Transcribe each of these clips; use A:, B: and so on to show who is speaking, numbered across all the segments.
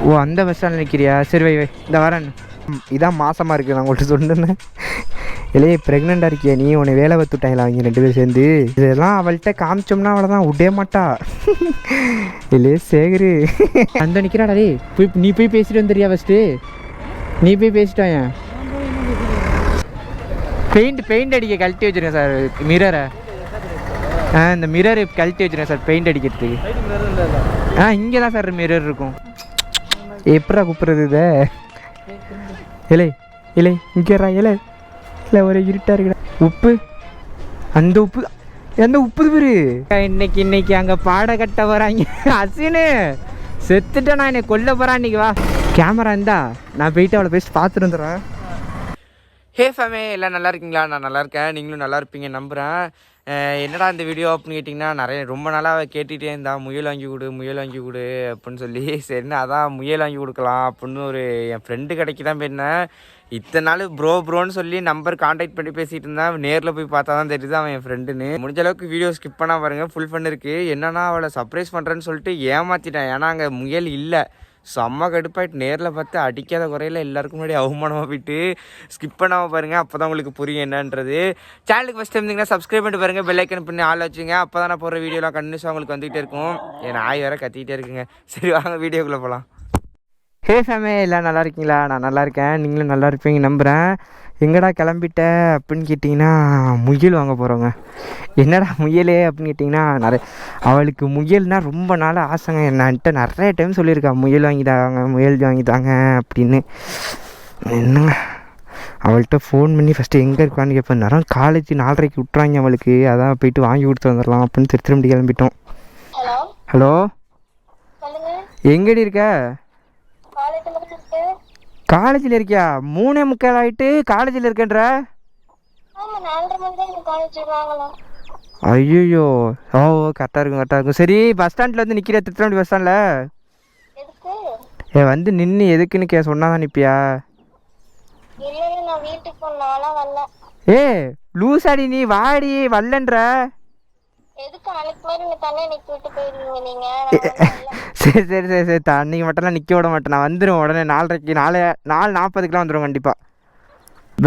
A: ஓ அந்த பஸ் ஸ்டாண்டில் நிற்கிறியா? சரி வை வை இந்த வரேன். இதான் மாசமாக இருக்குது நான் உங்கள்கிட்ட சொன்னேன். இல்லையே ப்ரெக்னெண்ட்டாக இருக்கியா நீ? உன்னை வேலை பார்த்துட்டாங்களா அவங்க 2 பேரும் சேர்ந்து? இதெல்லாம் அவள்கிட்ட காமிச்சோம்னா அவளை தான் விடவே மாட்டா. இல்லையே சேகரு அந்த நிற்கிறாடா. டே போய் நீ போய் பேசிட்டு வந்துடுறியா? ஃபஸ்ட்டு நீ போய் பேசிட்டாயன். பெயிண்ட் அடிக்க கழட்டி வச்சுருக்கேன் சார் மிரரை. இந்த மிரர் கழட்டி வச்சுருக்கேன் சார் பெயிண்ட் அடிக்கிறதுக்கு. இங்கே தான் சார் மிரர் இருக்கும். எப்படா கூப்பிட்றது இதை? இலை இலை இங்கேறா இலை இல்லை ஒரு இருட்டாக இருக்குடா. உப்பு அந்த உப்பு எந்த உப்பு பேரு? இன்னைக்கு அங்கே பாட கட்ட வராங்க. அசினு செத்துட்டேன் நான், என்னை கொல்ல போகிறான் இன்னைக்கு. வா கேமரா இருந்தா நான் போயிட்டு அவளை பேசி பார்த்துட்டு வந்துடுறேன். ஹே ஃபேமே எல்லாம் நல்லா இருக்கீங்களா? நான் நல்லா இருக்கேன், நீங்களும் நல்லா இருப்பீங்க நம்புகிறேன். என்னடா இந்த வீடியோ அப்படின்னு கேட்டிங்கன்னா, ரொம்ப நாளாக கேட்டுகிட்டே இருந்தா முயல் வாங்கி கொடு அப்படின்னு சொல்லி. சரின்னு அதான் முயல் வாங்கி கொடுக்கலாம் அப்படின்னு ஒரு என் ஃப்ரெண்டு கடைக்கு தான் போயிருந்தேன். இத்தனை நாள் ப்ரோன்னு சொல்லி நம்பர் கான்டாக்ட் பண்ணி பேசிகிட்டு இருந்தேன். நேரில் போய் பார்த்தா தான் தெரியுது அவன் என் ஃப்ரெண்டுன்னு. முடிஞ்ச அளவுக்கு வீடியோ ஸ்கிப் பண்ணால் பாருங்கள், ஃபுல் ஃபன் இருக்குது. என்னன்னா அவளை சர்ப்ரைஸ் பண்ணுறேன்னு சொல்லிட்டு ஏமாற்றிட்டேன். ஏன்னா அங்கே முயல் இல்லை. செம்ம கடுப்பாயிட்டு நேரில் பார்த்து அடிக்காத குறையில் எல்லாருக்கும் முன்னாடி அவமானமாக போயிட்டு ஸ்கிப் பண்ணாமல் பாருங்கள், அப்போ தான் உங்களுக்கு புரியும் என்னன்றது. சேனலுக்கு ஃபஸ்ட் டைம் இருந்தீங்கன்னா சப்ஸ்கிரைப் பண்ணிட்டு பாருங்கள், பெல் ஐக்கன் பண்ணி ஆள் வச்சுங்க. அப்போ தான் நான் போகிற வீடியோலாம் கண்டினியூஸாக உங்களுக்கு வந்துகிட்டே இருக்கும். என் நாய் வேறு கத்திக்கிட்டே இருக்குங்க. சரி வாங்க வீடியோக்குள்ளே போகலாம். ஹே ஃபேமே எல்லாம் நல்லா இருக்கீங்களா? நான் நல்லா இருக்கேன், நீங்களும் நல்லா இருப்பீங்க நம்புகிறேன். எங்கடா கிளம்பிட்ட அப்படின்னு கேட்டிங்கன்னா, முயல் வாங்க போகிறோங்க. என்னடா முயலே அப்படின்னு கேட்டிங்கன்னா, அவளுக்கு முயல்னால் ரொம்ப நாள் ஆசைங்க. என்கிட்ட நிறைய டைம் சொல்லியிருக்கா முயல் வாங்கிட்டாங்க அப்படின்னு. என்னங்க அவள்கிட்ட ஃபோன் பண்ணி ஃபஸ்ட்டு எங்கே இருக்கான்னு கேட்பேன். நேரம் காலேஜ் 4:30 விட்றாங்க அவளுக்கு, அதான் போயிட்டு வாங்கி கொடுத்து வந்துடலாம் அப்படின்னு திரும்ப கிளம்பிட்டோம். ஹலோ எங்கடி இருக்க? காலேஜில் இருக்கியா? 3:45 ஆகிட்டு காலேஜில் இருக்கேன்ற. ஐயோ ஓ கரெக்டாக இருக்கும். சரி பஸ் ஸ்டாண்டில் வந்து நிற்கிற, திருத்தணி பஸ் ஸ்டாண்டில் வந்து நின்று எதுக்குன்னு சொன்னாதான் நிற்பியா? ஏ லூசாடி நீ, வாடி வரலன்ற. சரி அன்னைக்கு மட்டும்லாம் நிற்க விட மாட்டேன், நான் வந்துடுவேன் உடனே. 4:40 வந்துடுவேன் கண்டிப்பாக.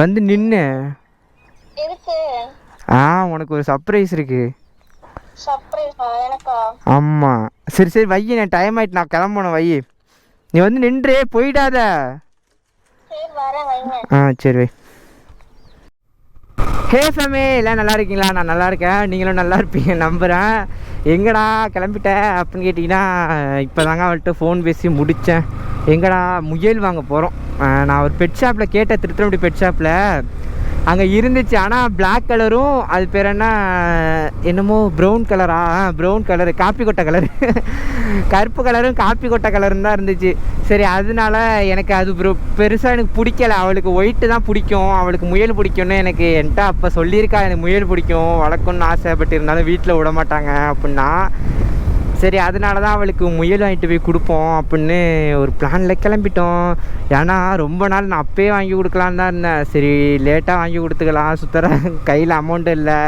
A: வந்து நின்று உனக்கு ஒரு சர்ப்ரைஸ் இருக்கு. ஆமாம் சரி வை, நான் டைம் ஆகிட்டு நான் கிளம்பணும். வை நீ வந்து நின்று போயிடாத. சரி வை. ஹே ஃபேமே எல்லாம் நல்லா இருக்கீங்களா? நான் நல்லா இருக்கேன், நீங்களும் நல்லா இருப்பீங்க நம்புகிறேன். எங்கடா கிளம்பிட்ட அப்படின்னு கேட்டிங்கன்னா, இப்போ தாங்க அவள்கிட்ட ஃபோன் பேசி முடித்தேன். எங்கடா முயல் வாங்க போகிறோம். நான் ஒரு பெட் ஷாப்பில் கேட்டேன், திருத்தணி பெட் ஷாப்பில் அங்கே இருந்துச்சு. ஆனால் பிளாக் கலரும் அது பேர் என்னமோ ப்ரௌன் கலரு காப்பி கொட்டை கலரு கருப்பு கலரும் காப்பி கொட்டை கலரும் தான் இருந்துச்சு. சரி அதனால எனக்கு அது பெருசாக எனக்கு பிடிக்கலை. அவளுக்கு ஒயிட்டு தான் பிடிக்கும், அவளுக்கு முயல் பிடிக்கும்னு என்கிட்ட அப்போ சொல்லியிருக்கா. எனக்கு முயல் பிடிக்கும் வளர்க்கணுன்னு ஆசைப்பட்டு, இருந்தாலும் வீட்டில் விட மாட்டாங்க அப்படின்னா. சரி அதனால தான் அவளுக்கு முயல் வாங்கிட்டு போய் கொடுப்போம் அப்படின்னு ஒரு பிளானில் கிளம்பிட்டோம். ஏன்னா ரொம்ப நாள் நான் அப்பயே வாங்கி கொடுக்கலான்னு தான் இருந்தேன். சரி லேட்டாக வாங்கி கொடுத்துக்கலாம், சுத்தர கையில் அமௌண்ட்டு இல்லை,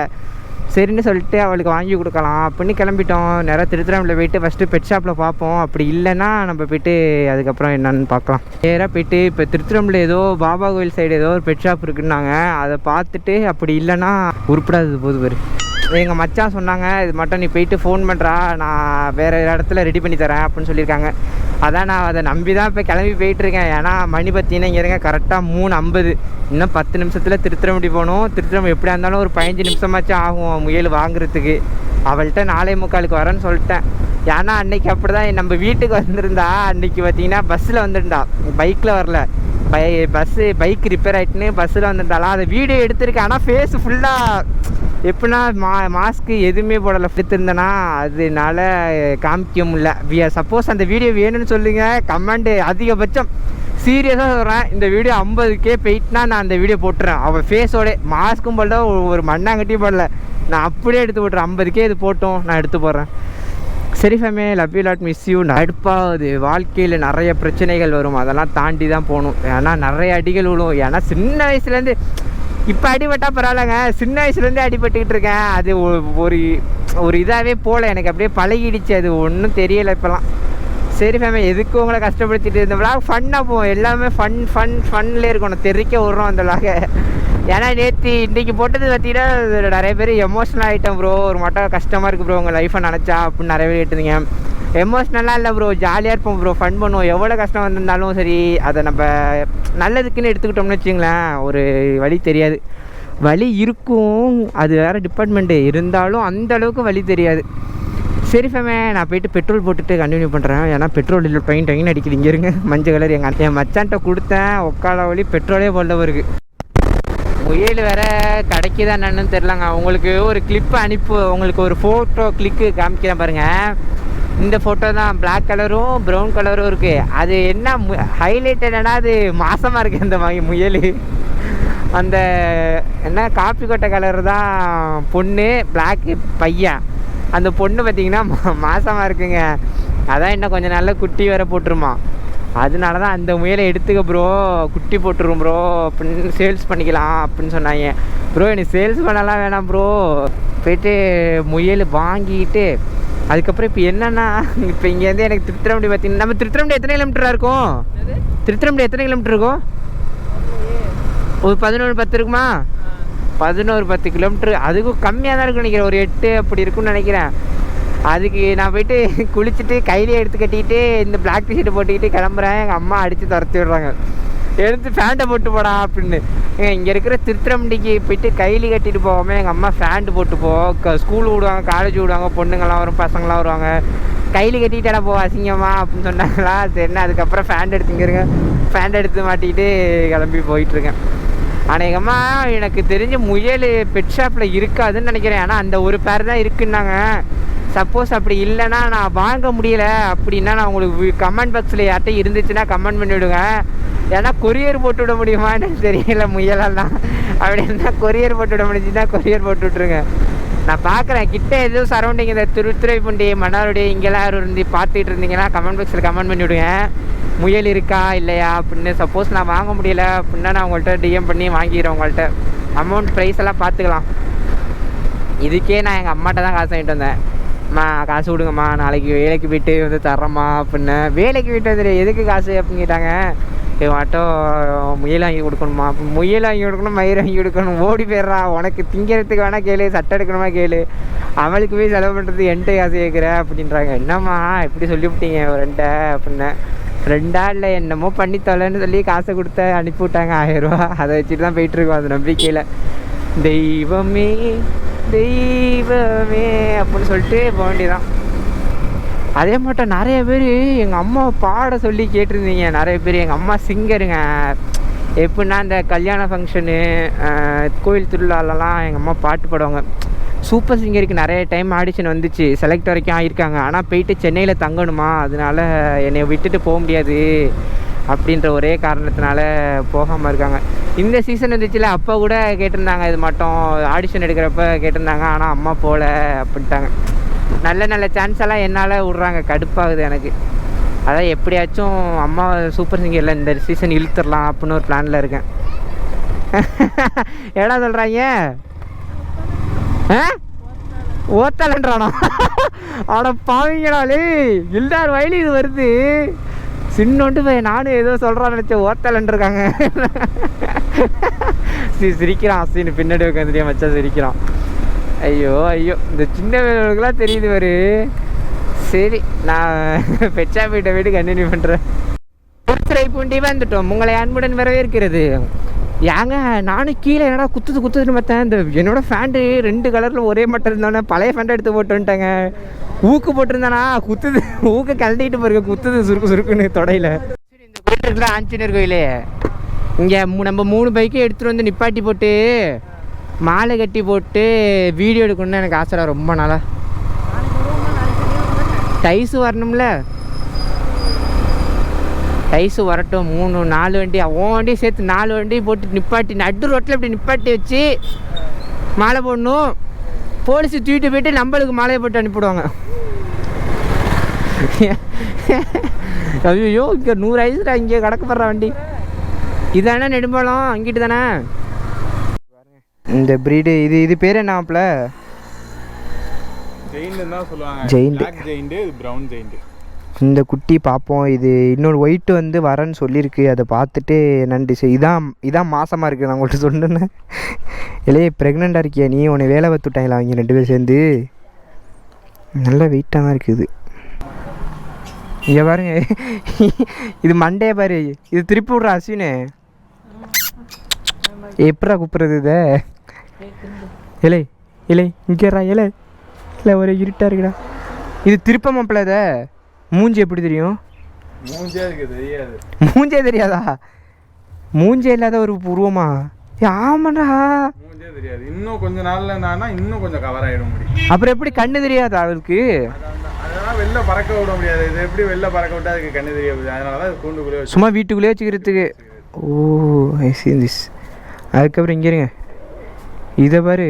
A: சரின்னு சொல்லிட்டு அவளுக்கு வாங்கி கொடுக்கலாம் அப்படின்னு கிளம்பிட்டோம். நிறைய திருத்தணியில் போயிட்டு ஃபஸ்ட்டு பெட் ஷாப்பில் பார்ப்போம். அப்படி இல்லைன்னா நம்ம போய்ட்டு அதுக்கப்புறம் என்னென்னு பார்க்கலாம். நேராக போய்ட்டு இப்போ திருத்தணியில் ஏதோ பாபா கோயில் சைடு ஏதோ ஒரு பெட் ஷாப் இருக்குன்னாங்க, அதை பார்த்துட்டு அப்படி இல்லைன்னா உருப்படாது போது பேர். எங்கள் மச்சான் சொன்னாங்க, இது மட்டும் நீ போயிட்டு ஃபோன் பண்ணுறா, நான் வேறு இடத்துல ரெடி பண்ணி தரேன் அப்படின்னு சொல்லியிருக்காங்க. அதான் நான் அதை நம்பி தான் இப்போ கிளம்பி போயிட்டுருக்கேன். ஏன்னா மணி பார்த்தீங்கன்னா இங்கே இருங்க கரெக்டாக 3:50. இன்னும் 10 நிமிஷத்தில் திருத்திரம்படி போகணும். திருத்திரம்படி எப்படியா இருந்தாலும் ஒரு 15 நிமிஷமாச்சும் ஆகும் முயல் வாங்குறதுக்கு. அவள்கிட்ட 4:45 வரேன்னு சொல்லிட்டேன். ஏன்னா அன்றைக்கி அப்படி தான் நம்ம வீட்டுக்கு வந்திருந்தா. அன்றைக்கி பார்த்தீங்கன்னா பஸ்ஸில் வந்துருந்தா, பைக்கில் வரல. பைக் ரிப்பேர் ஆகிட்டுன்னு பஸ்ஸில் வந்துருந்தாலாம். அதை வீடியோ எடுத்திருக்கேன். ஆனால் ஃபேஸ் ஃபுல்லாக எப்படின்னா மாஸ்க்கு எதுவுமே போடலை. எடுத்திருந்தேன்னா அதனால காமிக்க முடியல. சப்போஸ் அந்த வீடியோ வேணும்னு சொல்லுங்கள், கமெண்ட். அதிகபட்சம் சீரியஸாக சொல்கிறேன், இந்த வீடியோ 50K போயிட்டுனா நான் அந்த வீடியோ போட்டுறேன். அவள் ஃபேஸோட மாஸ்க்கும் போடல, ஒரு மண்ணாங்கட்டியும் போடல, நான் அப்படியே எடுத்து போட்டுறேன். 50K இது போட்டோம், நான் எடுத்து போடுறேன். சரி ஃபேமே, love you lot, miss you. அடுப்பாவது வாழ்க்கையில் நிறைய பிரச்சனைகள் வரும், அதெல்லாம் தாண்டி தான் போகணும். ஏன்னா நிறைய அடிகள் விழும். ஏன்னா சின்ன வயசுலேருந்து இப்போ அடிபட்டால் பரவாயில்லங்க, சின்ன வயசுலேருந்தே அடிபட்டுக்கிட்டு இருக்கேன். அது ஒரு இதாகவே போகல, எனக்கு அப்படியே பழகிடுச்சு. அது ஒன்றும் தெரியலை இப்போலாம். சரி ஃபேமே, எதுக்கு உங்களை கஷ்டப்படுத்திட்டு இந்த விளாக் ஃபன்னாக போவோம். எல்லாமே ஃபன்லேயே இருக்கணும், தெரிக்க விட்றோம் அந்த விளாக. ஏன்னா நேற்று இன்றைக்கி போட்டது பார்த்தீங்கன்னா நிறைய பேர் எமோஷனல் ஆகிட்டேன் ப்ரோ, ஒரு மட்டும் கஷ்டமாக இருக்குது ப்ரோ உங்கள் லைஃப்பை நினச்சா அப்படின்னு நிறைய பேர் கேட்டுருந்தீங்க. எமோஷ்னலாக இல்லை ப்ரோ, ஜாலியாக இருப்போம் ப்ரோ, ஃபன் பண்ணுவோம். எவ்வளோ கஷ்டம் வந்திருந்தாலும் சரி, அதை நம்ம நல்லதுக்குன்னு எடுத்துக்கிட்டோம்னு வச்சுங்களேன், ஒரு வழி தெரியாது. வலி இருக்கும், அது வேறு டிபார்ட்மெண்ட்டு, இருந்தாலும் அந்தளவுக்கு வலி தெரியாது. சரி ஃபேமே, நான் போய்ட்டு பெட்ரோல் போட்டுட்டு கண்டினியூ பண்ணுறேன். ஏன்னா பெட்ரோல் இல்லை, ட்ரெயின் அடிக்குது. இங்கே இருங்க, மஞ்சள் கலர். என் மச்சான்ட்ட கொடுத்தேன், ஒக்கால வழி பெட்ரோலே போடல இருக்குது. முயல் வேறு கிடைக்குதா என்னன்னு தெரிலங்க. உங்களுக்கு ஒரு கிளிப்பு உங்களுக்கு ஒரு ஃபோட்டோ கிளிக்கு காமிக்கிறேன் பாருங்கள். இந்த ஃபோட்டோ தான், பிளாக் கலரும் ப்ரௌன் கலரும் இருக்குது. அது என்ன ஹைலைட் என்னென்னா, அது மாசமாக இருக்குது அந்த முயல். அந்த என்ன காப்பி கொட்டை கலர் தான் பொண்ணு, பிளாக்கு பையன். அந்த பொண்ணு பார்த்திங்கன்னா மாசமாக இருக்குங்க. அதான் இன்னும் கொஞ்சம் நாள்ல குட்டி வேற போட்டுருமா. அதனால தான் அந்த முயலை எடுத்துக்க ப்ரோ, குட்டி போட்டுரும் ப்ரோ அப்படின்னு, சேல்ஸ் பண்ணிக்கலாம் அப்படின்னு சொன்னாங்க. ப்ரோ எனக்கு சேல்ஸ் பண்ணலாம் வேணாம் ப்ரோ, போய்ட்டு முயல் வாங்கிட்டு அதுக்கப்புறம் இப்போ என்னென்னா, இப்போ இங்கேருந்து எனக்கு திருத்திரம்படி பார்த்தீங்கன்னா, நம்ம திருத்திரம்படி எத்தனை கிலோமீட்டராக இருக்கும்? திருத்திரம்படி எத்தனை கிலோமீட்டர் இருக்கும்? ஒரு 11-10 இருக்குமா? 11-10 கிலோமீட்ரு. அதுக்கும் கம்மியாக தான் இருக்குன்னு நினைக்கிறேன், ஒரு 8 அப்படி இருக்குன்னு நினைக்கிறேன். அதுக்கு நான் போய்ட்டு குளிச்சுட்டு கையிலே எடுத்து கட்டிக்கிட்டு இந்த பிளாக் டிஷர்ட்டை போட்டுக்கிட்டு கிளம்புறேன். எங்கள் அம்மா அடித்து துரத்தி விடுறாங்க, எடுத்து ஃபேண்ட்டை போட்டு போடா அப்படின்னு. இங்கே இருக்கிற திருத்திரம்படிக்கு போய்ட்டு கையிலே கட்டிட்டு போகாமல் எங்கள் அம்மா ஃபேண்ட்டு போட்டு போ, ஸ்கூல் விடுவாங்க, காலேஜ் விடுவாங்க, பொண்ணுங்கள்லாம் வரும், பசங்களாம் வருவாங்க, கையில் கட்டிக்கிட்டா போ அசிங்கம்மா அப்படின்னு சொன்னாங்களா. சரிண்ணா, அதுக்கப்புறம் ஃபேண்ட் எடுத்துங்கிறங்க, ஃபேண்ட் எடுத்து மாட்டிக்கிட்டு கிளம்பி போயிட்டுருக்கேன். ஆனால் எங்கள் அம்மா எனக்கு தெரிஞ்ச முயல் பெட் ஷாப்பில் இருக்காதுன்னு நினைக்கிறேன். ஆனால் அந்த ஒரு பேர் தான் இருக்குன்னாங்க. சப்போஸ் அப்படி இல்லைன்னா நான் வாங்க முடியலை அப்படின்னா நான் உங்களுக்கு கமெண்ட் பாக்ஸில் யார்கிட்ட இருந்துச்சுன்னா கமெண்ட் பண்ணிவிடுங்க. ஏன்னா கொரியர் போட்டு விட முடியுமான்னு தெரியல, முயலெல்லாம் அப்படின்னா கொரியர் போட்டு விட முடிஞ்சுன்னா கொரியர் போட்டு விட்ருங்க. நான் பார்க்குறேன் கிட்ட எதுவும் சரௌண்டிங் இந்த திருத்துறைப்பூண்டி, மன்னார்குடி இங்கெல்லாம் யாரும் இருந்து பார்த்துட்டு இருந்தீங்கன்னா கமெண்ட் பாக்ஸில் கமெண்ட் பண்ணிவிடுங்க, முயல் இருக்கா இல்லையா அப்படின்னு. சப்போஸ் நான் வாங்க முடியல அப்படின்னா நான் உங்கள்கிட்ட டிஎம் பண்ணி வாங்கிடுறேன். உங்கள்கிட்ட அமௌண்ட் ப்ரைஸ் எல்லாம் பார்த்துக்கலாம். இதுக்கே நான் எங்கள் அம்மாட்ட தான் காசு வாங்கிட்டு வந்தேன். அம்மா காசு கொடுங்கம்மா, நாளைக்கு வேலைக்கு போய்ட்டு வந்து தர்றேம்மா அப்படின்னு. வேலைக்கு போய்ட்டு வந்துடு, எதுக்கு காசு அப்படின்னு கேட்டாங்க. மாட்டோம் முயல் வாங்கி கொடுக்கணுமா, முயல் வாங்கி கொடுக்கணும், மயிர் வாங்கி கொடுக்கணும், ஓடி போயிடுறா, உனக்கு திங்கிறதுக்கு வேணால் கேளு, சட்டை எடுக்கணுமா கேளு, அவளுக்கு போய் செலவு பண்ணுறது என்கிட்ட காசு கேட்குற அப்படின்றாங்க. என்னம்மா இப்படி சொல்லிவிட்டீங்க ஒரு ரெண்டை அப்படின்னேன். ரெண்டா இல்லை என்னமோ பண்ணி தொலைன்னு சொல்லி காசை கொடுத்த அனுப்பி விட்டாங்க 1000 ரூபா. அதை வச்சுட்டு தான் போயிட்டுருக்கோம் அது நம்பிக்கையில். தெய்வமே தெய்வமே அப்படின்னு சொல்லிட்டு போக வேண்டியதான். அதே மட்டும் நிறைய பேர் எங்கள் அம்மாவை பாட சொல்லி கேட்டிருந்தீங்க. நிறைய பேர் எங்கள் அம்மா சிங்கருங்க. எப்படின்னா இந்த கல்யாண ஃபங்க்ஷனு, கோயில் திருவிழாலலாம் எங்கள் அம்மா பாட்டு பாடுவாங்க. சூப்பர் சிங்கருக்கு நிறைய டைம் ஆடிஷன் வந்துச்சு, செலக்ட் வரைக்கும் ஆகியிருக்காங்க. ஆனால் போயிட்டு சென்னையில் தங்கணுமா, அதனால என்னை விட்டுட்டு போக முடியாது அப்படின்ற ஒரே காரணத்தினால போகாமல் இருக்காங்க. இந்த சீசன் வந்துச்சுல, அப்போ கூட கேட்டிருந்தாங்க, இது மட்டும் ஆடிஷன் எடுக்கிறப்ப கேட்டிருந்தாங்க. ஆனால் அம்மா போகல அப்படின்ட்டாங்க. நல்ல நல்ல சான்ஸ் எல்லாம் என்னால் விட்றாங்க, கடுப்பாகுது எனக்கு. அதான் எப்படியாச்சும் அம்மா சூப்பர் சிங்கரில் இந்த சீசன் இழுத்துடலாம் அப்படின்னு ஒரு பிளானில் இருக்கேன். ஏடா சொல்கிறாங்க ஓத்தலன்றானா? அவனை பாவீங்களாலே, எல்லார் வயலும் இது வருது. சின்னோண்டு போய் நானும் ஏதோ சொல்கிறான்னு நினச்சேன், ஓத்தலன்றிருக்காங்க. சிரிக்கிறான் அசின்னு, பின்னாடி உட்காந்துட்டே மச்சா சிரிக்கிறான். ஐயோ ஐயோ, இந்த சின்ன வேலைகளுக்கெல்லாம் தெரியுது வரு. சரி, நான் பெச்சா போயிட்ட கண்டினியூ பண்ணுறேன். திருத்துறைப்பூண்டி வந்துட்டோம், உங்களை அன்புடன் வரவேற்கிறது. ஏங்க நானும் கீழே என்னடா குத்துதுன்னு பார்த்தேன். இந்த என்னோட ஃபேண்ட்டு 2 கலரில் ஒரே மட்டும் இருந்தோன்னே பழைய ஃபேண்டை எடுத்து போட்டு வந்துட்டாங்க. ஊக்கு போட்டிருந்தானா குத்துது, ஊக்க கழட்டிட்டு போயிருக்க, குத்துது சுருக்குன்னு தொடையில். சரி, இந்த கோயில் இருக்குல்ல ஆஞ்சநேயர் கோயில், இங்கே நம்ம 3 பைக்கை எடுத்துகிட்டு வந்து நிப்பாட்டி போட்டு மாலை கட்டி போட்டு வீடியோ எடுக்கணும்னு எனக்கு ஆசைடா ரொம்ப நாளாக. டைஸு வரணும்ல, டைஸு வரட்டும். 3-4 வண்டி, அவன் வண்டியும் சேர்த்து 4 வண்டி போட்டு நிப்பாட்டி நடு ரோட்டில் இப்படி நிப்பாட்டி வச்சு மாலை போடணும். போலீஸ் தூக்கிட்டு போயிட்டு நம்மளுக்கு மாலையை போட்டு அனுப்பிவிடுவாங்க. ஐயோ, இங்கே 100 ஐஸ்டா, இங்கே கடக்கப்படுற வண்டி இதானே நெடும்பாலம், அங்கிட்டு தானே இந்த ப்ரீடு. இது பேர் என்ன ஆப்ல?
B: ஜெயிண்ட் தான் சொல்லுவாங்க.
A: ஜெயிண்ட்,
B: ஜெயிண்ட், இது பிரவுன் ஜெயிண்ட்.
A: இந்த குட்டி பார்ப்போம். இது இன்னொரு ஒயிட்டு வந்து வரேன்னு சொல்லியிருக்கு. அதை பார்த்துட்டு நன்றி சார். இதான் மாசமாக இருக்குது. நான் உங்கள்கிட்ட சொன்னேன்னு இல்லையே ப்ரெக்னெண்ட்டாக இருக்கியா நீ? உன்னை வேலை பார்த்துட்டாங்களா அவங்க 2 பேர் சேர்ந்து? நல்ல வெயிட்டாக தான் இருக்குது. இங்கே பாருங்க, இது மண்டே பாரு. இது திருப்பி விட்ற அஸ்வினே. எப்படா கூப்பிட்றது இதை? இலை இலை இங்கேறா இலை இல்லை ஒரு இருட்டாக இருக்குடா. இது திருப்ப மாப்பிள்ள இதை மூஞ்சி எப்படி தெரியும்? மூஞ்சே தெரியாதா? மூஞ்சே இல்லாத ஒரு உருவமா? ஆமாடா மூஞ்சே தெரியாது. இன்னும் கொஞ்சம் நாள்ல இன்னும் கொஞ்சம் கவர் ஆகிட முடியும். அப்புறம் எப்படி கண்ணு தெரியாதா அவருக்கு? அதெல்லாம் வெளில பறக்க விட முடியாது. இது எப்படி வெளில பறக்க விட்டா அதுக்கு கண்ணு தெரியாது. அதனால தான் கூண்டுக்குள்ளே சும்மா வீட்டுக்குள்ளேயே வச்சுக்கிறதுக்கு. ஓ ஐ சீ திஸ். அதுக்கப்புறம் இங்கே இருங்க, இதை பாரு.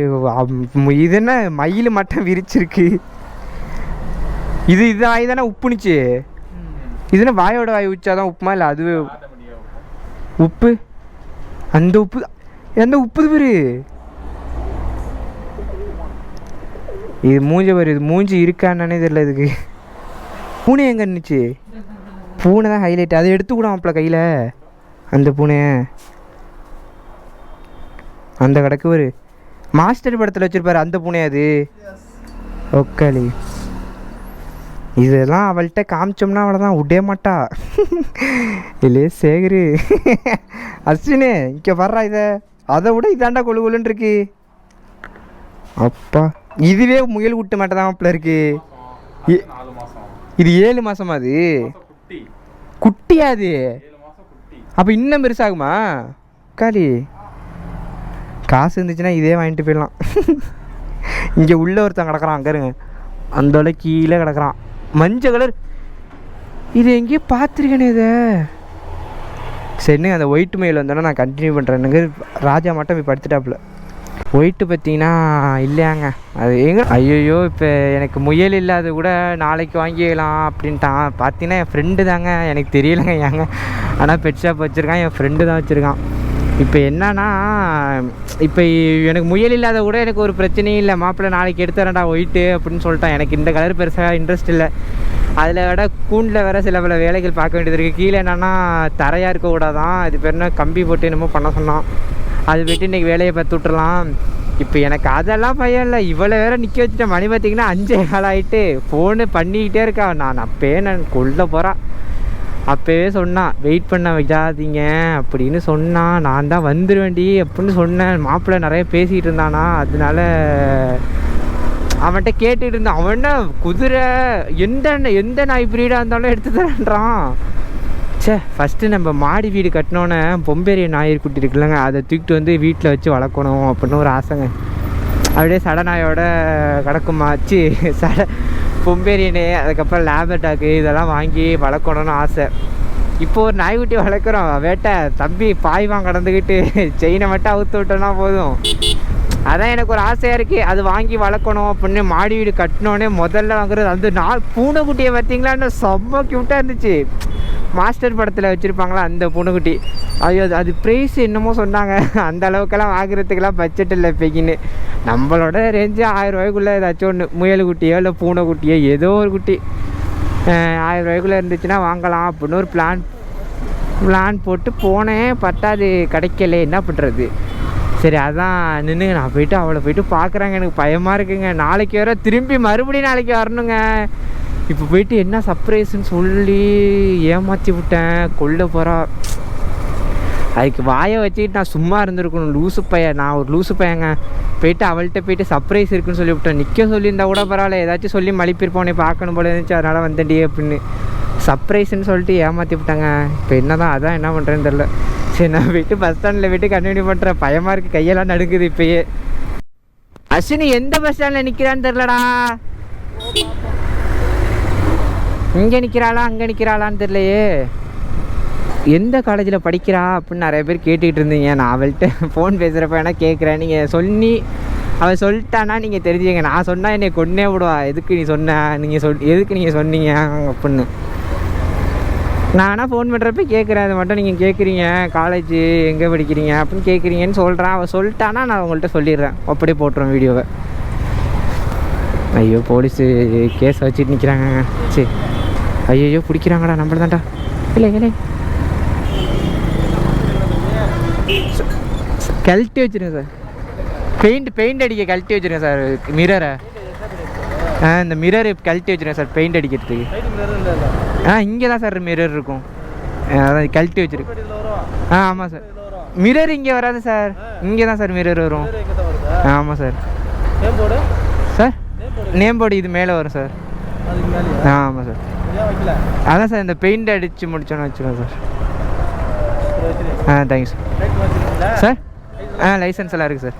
A: இது என்ன மயில் மட்டும் விரிச்சிருக்கு. இது வாய் தானே உப்புனுச்சு. இதுனா வாயோட வாய் உச்சாதான் உப்புமா? இல்லை அதுவே உப்பு? அந்த உப்பு எந்த உப்புது பேரு? இது மூஞ்ச பாரு. இது மூஞ்சி இருக்கான்னு தெரியல இதுக்கு. பூனை எங்கே இருந்துச்சு? பூனை தான் ஹைலைட். அதை எடுத்து கூட மாப்பிள்ள கையில். அந்த பூனை அந்த கிடக்கு ஒரு மாஸ்டர் படத்தில் வச்சுருப்பாரு அந்த பூனை. அது ஒக்காளி. இதெல்லாம் அவள்கிட்ட காமிச்சோம்னா அவளை தான் விடே மாட்டா. இல்லையே சேகரு அஸ்வினே இங்கே வர்றா. இதை அதை விட இதாண்டா கொழு கொழுன்னு இருக்கு. அப்பா இதுவே முயல் விட்டு மாட்டே தான் மாப்பிள்ள இருக்கு. இது 7 மாதமா? அது குட்டியா? அது அப்போ இன்னும் பெருசாகுமா? காளி காசு இருந்துச்சுன்னா இதே வாங்கிட்டு போயிடலாம். இங்கே உள்ள ஒருத்தன் கிடக்குறான். அங்கே இருங்க, அந்த கீழே கிடக்குறான் மஞ்சள் கலர். இது எங்கேயோ பார்த்துருக்கேனே இதை. சரின்னு அந்த ஒயிட் மெயில் வந்தோன்னா நான் கண்டினியூ பண்ணுறேன். எனக்கு ராஜா மட்டும் போய் படுத்துட்டாப்புல. ஒயிட்டு பார்த்தீங்கன்னா இல்லையாங்க அது எங்கே. ஐயோ இப்போ எனக்கு முயல் இல்லாத கூட நாளைக்கு வாங்கிக்கலாம் அப்படின்ட்டான். பார்த்தீங்கன்னா என் ஃப்ரெண்டு தாங்க. எனக்கு தெரியலைங்க ஏங்க. ஆனால் பெட் ஷாப் வச்சுருக்கான். என் ஃப்ரெண்டு தான் வச்சுருக்கான். இப்போ என்னன்னா, இப்போ எனக்கு முயல் இல்லாத கூட எனக்கு ஒரு பிரச்சனையும் இல்லை. மாப்பிள்ளை நாளைக்கு எடுத்துறேன்டா ஒயிட்டு அப்படின்னு சொல்லிட்டான். எனக்கு இந்த கலர் பெருசாக இன்ட்ரெஸ்ட் இல்லை. அதில் விட கூண்டில் வேறு சில பல வேலைகள் பார்க்க வேண்டியது இருக்குது. கீழே என்னென்னா தரையாக இருக்கக்கூடாதான். இது பேர் என்ன கம்பி போட்டு என்னமோ பண்ண சொன்னான். அது போய்ட்டு இன்றைக்கி வேலையை பார்த்து விட்டுறலாம். இப்போ எனக்கு அதெல்லாம் பையன் இல்லை. இவ்வளோ வேறு நிற்க வச்சுட்டேன். மணி பார்த்திங்கன்னா 5:15 ஆகிட்டு ஃபோனு பண்ணிக்கிட்டே இருக்கா. நான் கொல்ல போகிறான். அப்போவே சொன்னான் வெயிட் பண்ண விடாதீங்க அப்படின்னு சொன்னான். நான் தான் வந்துடுவேண்டி அப்படின்னு சொன்னேன். மாப்பிள்ளை நிறைய பேசிகிட்டு இருந்தானா, அதனால அவன்கிட்ட கேட்டுட்டு இருந்தான். அவன்கிட்ட குதிரை எந்த நாய் ப்ரீடாக இருந்தாலும் எடுத்து தரேன்றான். ஃபஸ்ட்டு நம்ம மாடி வீடு கட்டினோன்னே பொம்பேரிய நாயர் குட்டி இருக்குல்லங்க, அதை தூக்கிட்டு வந்து வீட்டில் வச்சு வளர்க்கணும் அப்படின்னு ஒரு ஆசைங்க. அப்படியே சடநாயோட கிடக்குமாச்சு பொம்பேரியனு. அதுக்கப்புறம் லேபர்டாக்கு இதெல்லாம் வாங்கி வளர்க்கணும்னு ஆசை. இப்போ ஒரு நாய்க்குட்டி வளர்க்குறோம். வேட்டை தம்பி பாய்வான் கடந்துக்கிட்டு செயினை மட்டும் அவுத்து விட்டோன்னா போதும். அதான் எனக்கு ஒரு ஆசையாக இருக்குது. அது வாங்கி வளர்க்கணும் அப்படின்னு. மாடி வீடு கட்டினோடனே முதல்ல வாங்குறது அந்த பூனைக்குட்டியை பார்த்தீங்களான்னு செம்ம க்யூட்டாக இருந்துச்சு. மாஸ்டர் படத்தில் வச்சுருப்பாங்களா அந்த பூனைக்குட்டி. ஐயோ அது ப்ரைஸ் என்னமோ சொன்னாங்க. அந்த அளவுக்கெல்லாம் வாங்குறதுக்கெல்லாம் பட்ஜெட் இல்லை இப்போக்கின்னு. நம்மளோட ரேஞ்சு 1000 ரூபாய்க்குள்ளே ஏதாச்சும் ஒன்று முயல் குட்டியோ இல்லை பூனைக்குட்டியோ ஏதோ ஒரு குட்டி 1000 ரூபாய்க்குள்ளே இருந்துச்சுன்னா வாங்கலாம் அப்படின்னு ஒரு பிளான் போட்டு போனேன். பட்டாது கிடைக்கல. என்ன பண்ணுறது? சரி அதான் நின்று நான் போயிட்டு அவளை போயிட்டு பார்க்குறாங்க. எனக்கு பயமாக இருக்குங்க. நாளைக்கு வேறு திரும்பி மறுபடியும் நாளைக்கு வரணுங்க. இப்போ போயிட்டு என்ன சர்ப்ரைஸ்ன்னு சொல்லி ஏமாற்றி விட்டேன். கொல்ல போகிறா. அதுக்கு வாயை வச்சுக்கிட்டு நான் சும்மா இருந்திருக்கணும். லூசு பையன். நான் ஒரு லூசு பையங்க. போயிட்டு அவள்கிட்ட போயிட்டு சர்ப்ரைஸ் இருக்குன்னு சொல்லி விட்டேன். நிற்க சொல்லியிருந்தா கூட பரவாயில்ல. ஏதாச்சும் சொல்லி மலிப்பிருப்போனே பார்க்கணும் போல இருந்துச்சு. அதனால் வந்தேன்டி அப்படின்னு சர்ப்ரைஸ்ன்னு சொல்லிட்டு ஏமாற்றி விட்டாங்க. இப்போ என்ன தான் அதான் என்ன பண்ணுறேன்னு தெரில. சரி நான் போயிட்டு பஸ் ஸ்டாண்டில் போய்ட்டு கண்டினியூ பண்ணுறேன். பயமாக இருக்குது. கையெல்லாம் நடுக்குது இப்போயே. அஸ்வினி எந்த பஸ் ஸ்டாண்டில் நிற்கிறான்னு தெரிலடா. இங்கே நிற்கிறாளா அங்கே நிற்கிறாளான்னு தெரியலையே. எந்த காலேஜில் படிக்கிறா அப்படின்னு நிறைய பேர் கேட்டுக்கிட்டு இருந்தீங்க. நான் அவள்கிட்ட ஃபோன் பேசுகிறப்ப வேணால் கேட்குறேன். நீங்கள் சொல்லி அவள் சொல்லிட்டானா நீங்கள் தெரிஞ்சுங்க. நான் சொன்னால் என்னை கொன்னே விடுவா. எதுக்கு நீ சொன்ன எதுக்கு நீங்கள் சொன்னீங்க அப்படின்னு. நான் ஆனால் ஃபோன் பண்ணுறப்ப கேட்குறேன். அது மட்டும் நீங்கள் கேட்குறீங்க காலேஜ் எங்கே படிக்கிறீங்க அப்படின்னு கேட்குறீங்கன்னு சொல்கிறேன். அவள் சொல்லிட்டானா நான் உங்கள்கிட்ட சொல்லிடுறேன். அப்படியே போட்டுருவேன் வீடியோவை. ஐயோ போலீஸு கேஸ் வச்சுட்டு நிற்கிறாங்க. சரி ஐயோ பிடிக்கிறாங்கடா நம்மள தான்டா. இல்லை இல்லை கழட்டி வச்சுருங்க சார். பெயிண்ட் அடிக்க கழட்டி வச்சுருங்க சார் மிரரை. இந்த மிரர் கழட்டி வச்சுருங்க சார் பெயிண்ட் அடிக்கிறதுக்கு. இங்கே தான் சார் மிரர் இருக்கும். அதான் கழட்டி வச்சுருக்கு. ஆமாம் சார். மிரர் இங்கே வராது சார், இங்கே தான் சார் மிரர் வரும். ஆமாம் சார். சார் நேம் போர்டு இது மேலே வரும் சார். ஆமாம் சார். அதான் சார் இந்த பெயிண்ட் அடித்து முடிச்சோன்னு வச்சுருக்கோம் sir. Thank you sir. Sir licence எல்லாம் இருக்குது சார்.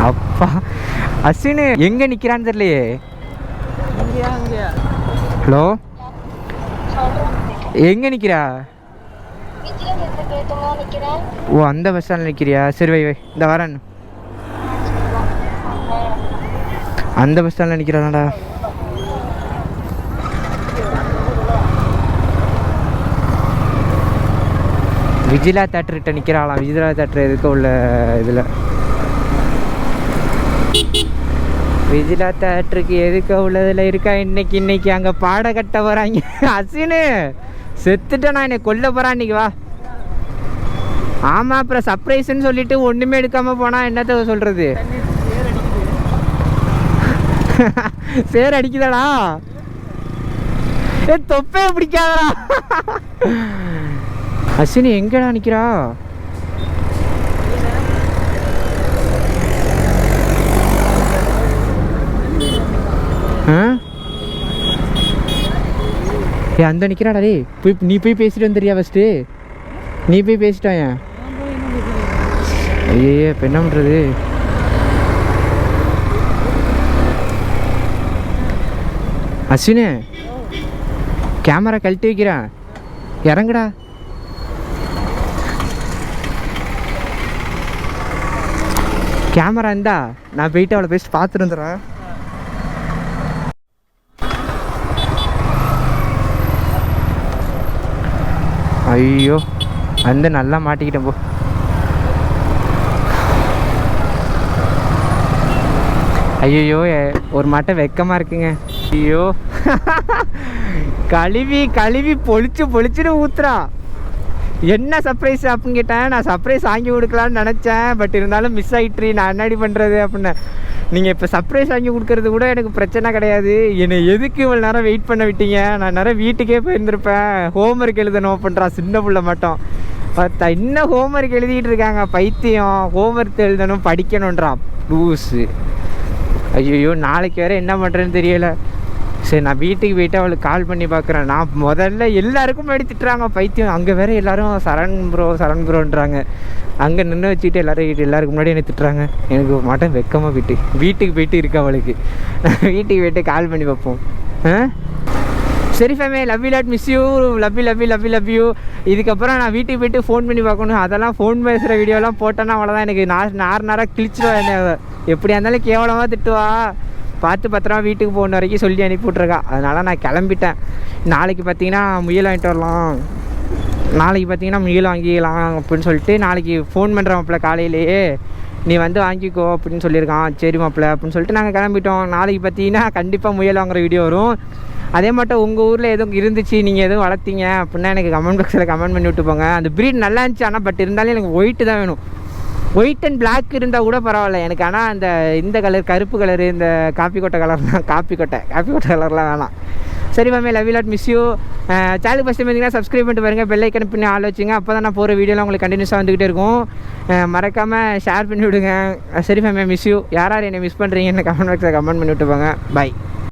A: அப்பா அஸ்வின் எங்கே நிற்கிறான்னு தெரியலையே. ஹலோ எங்கே நிற்கிறா? ஓ அந்த பஸ் ஸ்டாண்டில் நிற்கிறியா? சரி வை இந்த வரேன். அந்த பஸ் ஸ்டாண்டில் நிற்கிறானாடா. விஜிலா தேட்டர்கிட்ட நிற்கிறாளாம். விஜிலா தேட்டர் எதுக்கு உள்ள இதில் விஜிலா தேட்டருக்கு எதுக்கு உள்ளதில் இருக்கா? இன்னைக்கு அங்கே பாட கட்ட போகிறாங்க. அஸ்வினு செத்துட்டேன் நான், என்னை கொல்ல போகிறான் இன்னைக்கு. வா. ஆமாம் அப்புறம் சர்ப்ரைஸ்ன்னு சொல்லிட்டு ஒன்றுமே எடுக்காமல் போனால் என்னத்த சொல்கிறது? சேர் அடிக்குதாடா? தொப்பே பிடிக்காதடா. அஸ்வினி எங்கடா நிற்கிறா? அந்த நிற்கிறாடா. டே போய் நீ போய் பேசிட்டு வந்துடுறியா? ஃபஸ்ட்டு நீ போய் பேசிட்டாய. ஐயே இப்போ என்ன பண்ணுறது? அஸ்வினு கேமரா கழட்டி வைக்கிறேன், இறங்குடா. கேமரா இருந்தா நான் போயிட்டு அவளை பேசி பார்த்துட்டு வந்துடுறேன். ஐயோ வந்து நல்லா மாட்டிக்கிட்டேன் போ. ஐயோ ஒரு மாட்டம் வெக்கமாக இருக்குங்க. ஐயோ கழுவி பொழிச்சுன்னு ஊத்துறா. என்ன சர்ப்ரைஸ் அப்படின்னு கேட்டேன். நான் சர்ப்ரைஸ் வாங்கி கொடுக்கலான்னு நினச்சேன், பட் இருந்தாலும் மிஸ் ஆகிட்ரி. நான் என்னடி பண்ணுறது அப்படின்னு. நீங்கள் இப்போ சர்ப்ரைஸ் வாங்கி கொடுக்கறது கூட எனக்கு பிரச்சனை கிடையாது. என்னை எதுக்கு இவ்வளோ நேரம் வெயிட் பண்ண விட்டீங்க? நான் நேரம் வீட்டுக்கே போயிருந்திருப்பேன். ஹோம்ஒர்க் எழுதணும் பண்ணுறா சின்ன பிள்ளை மட்டும். பார்த்தா இன்னும் ஹோம்ஒர்க் எழுதிட்டு இருக்காங்க பைத்தியம். ஹோம்ஒர்க் எழுதணும் படிக்கணுன்றா லூஸு. ஐயோ நாளைக்கு வேறு என்ன பண்ணுறேன்னு தெரியலை. சரி நான் வீட்டுக்கு போயிட்டு அவளுக்கு கால் பண்ணி பார்க்குறேன். நான் முதல்ல எல்லாருக்கும் முன்னாடி திட்டுறாங்க பைத்தியம். அங்கே வேறு எல்லோரும் சரண் ப்ரோன்றாங்க. அங்கே நின்று வச்சுக்கிட்டு எல்லாருக்கும் முன்னாடி என்ன திட்டுறாங்க. எனக்கு மாட்டம் வெக்கமாக வீட்டுக்கு போயிட்டு இருக்கா அவளுக்கு. வீட்டுக்கு போயிட்டு கால் பண்ணி பார்ப்போம். சரி ஃபேமே, love you lot, miss you, love you. இதுக்கப்புறம் நான் வீட்டுக்கு போயிட்டு ஃபோன் பண்ணி பார்க்கணும். அதெல்லாம் ஃபோன் பேசுகிற வீடியோலாம் போட்டேன்னா அவ்வளோதான். எனக்கு நாராக கிழிச்சிடுவா. என்ன எப்படியா இருந்தாலும் கேவலமாக திட்டுவா. பார்த்து பத்திரமா வீட்டுக்கு போன வரைக்கும் சொல்லி அனுப்பி விட்ருக்கா. அதனால் நான் கிளம்பிட்டேன். நாளைக்கு பார்த்தீங்கன்னா முயல் வாங்கிட்டு வரலாம். முயல் வாங்கிக்கலாம் அப்படின்னு சொல்லிட்டு நாளைக்கு ஃபோன் பண்ணுற மாப்பிள்ள காலையிலேயே நீ வந்து வாங்கிக்கோ அப்படின்னு சொல்லியிருக்கான். சரி மாப்பிள்ள அப்படின்னு சொல்லிட்டு நாங்கள் கிளம்பிட்டோம். நாளைக்கு பார்த்தீங்கன்னா கண்டிப்பாக முயல் வாங்குகிற வீடியோ வரும். அதே மட்டும் உங்கள் ஊரில் எதுவும் இருந்துச்சு, நீங்கள் எதுவும் வளர்த்தீங்க அப்படின்னா எனக்கு கமெண்ட் பாக்ஸில் கமெண்ட் பண்ணி விட்டு போங்க. அந்த ப்ரீட் நல்லா இருந்துச்சு, ஆனால் பட் இருந்தாலும் எனக்கு ஒயிட்டு தான் வேணும். ஒயிட் அண்ட் பிளாக் இருந்தால் கூட பரவாயில்ல எனக்கு. ஆனால் இந்த கலர் கருப்பு கலரு, இந்த காப்பி கொட்டை கலர்லாம் காப்பி கொட்டை கலர்லாம் வேணாம். சரி ma'am, love you lot, miss you. சேனலுக்கு ஃபஸ்ட்டு பார்த்தீங்கன்னா சப்ஸ்கிரைப் பண்ணிட்டு பாருங்கள், பெல் ஐக்கன் பண்ணி ஆள் வச்சுங்க. அப்போ தான் நான் போகிற வீடியோலாம் உங்களுக்கு கண்டினியூஸாக வந்துக்கிட்டே இருக்கும். மறக்காமல் ஷேர் பண்ணி விடுங்க. சரி மேம், மிஸ் யூ. யார் என்னை மிஸ் பண்ணுறீங்கன்னு கமெண்ட் பாக்ஸில் கமெண்ட் பண்ணி விட்டு போங்க. பை.